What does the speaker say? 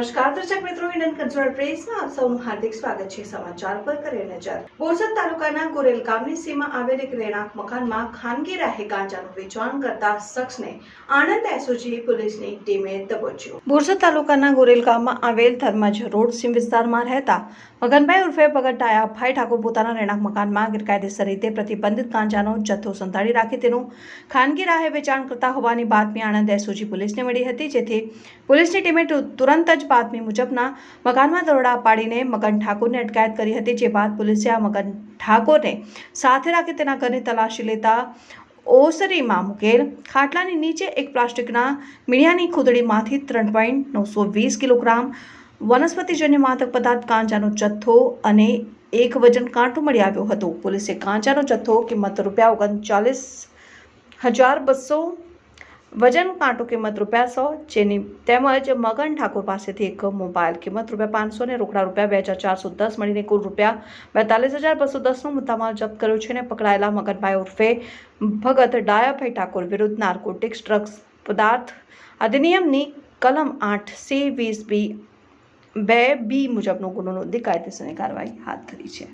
નમસ્કાર દર્શક મિત્રો, ઇન્ડિયન કલ્ચરલ પ્રેસમાં આપ સૌનું હાર્દિક સ્વાગત છે। સમાચાર પર કરીએ નજર। બોરસદ તાલુકાના ગોરેલ ગામની સીમા આવેલ એક રહેણાંક મકાનમાં ખાનગી રાહે ગાંજાનું વેચાણ કરતા શખ્સને આણંદ એસઓજી પોલીસની ટીમે દબોચ્યો। બોરસદ તાલુકાના ગોરેલ ગામમાં આવેલ ધર્મજ રોડ સીમ વિસ્તારમાં રહેતા મગનભાઈ ઉર્ફે ભગત ડાયાભાઈ ઠાકોર પોતાના રહેણાંક મકાનમાં ગેરકાયદેસર રીતે પ્રતિબંધિત ગાંજાનો જથ્થો સંતાડી રાખી તેનું ખાનગી રાહે વેચાણ કરતા હોવાની બાતમી આણંદ એસઓજી પોલીસને મળી હતી, જેથી પોલીસની ટીમે તુરંત જ બાતમી મુજબના મકાનમાં દરોડા પાડીને મગન ઠાકોરની અટકાયત કરી હતી। જે બાદ પોલીસે આ મગન ઠાકોરને સાથે રાખી તેના ઘરની તલાશી લેતા ઓસરીમાં મુકેલ ખાટલાની નીચે એક પ્લાસ્ટિકના મીડિયાની ખૂંદડીમાંથી 3.920 કિલોગ્રામ વનસ્પતિજન્ય માદક પદાર્થ ગાંજાનો જથ્થો અને એક વજન કાંટો મળી આવ્યો હતો। પોલીસે ગાંજાનો જથ્થો કિંમત ₹39,200, વજન કાંટો કિંમત ₹100 જેની તેમજ મગન ઠાકોર પાસેથી એક મોબાઈલ કિંમત ₹500 અને રોકડા ₹2,410 મળીને કુલ ₹42,210નો મુદ્દામાલ જપ્ત કર્યો છે। અને પકડાયેલા મગનભાઈ ઉર્ફે ભગત ડાયાભાઈ ઠાકોર વિરુદ્ધ નાર્કોટિક્સ ડ્રગ્સ પદાર્થ અધિનિયમની કલમ 8C-20B 2B મુજબનો ગુનો નોંધી કાયદેસરની કાર્યવાહી હાથ ધરી છે।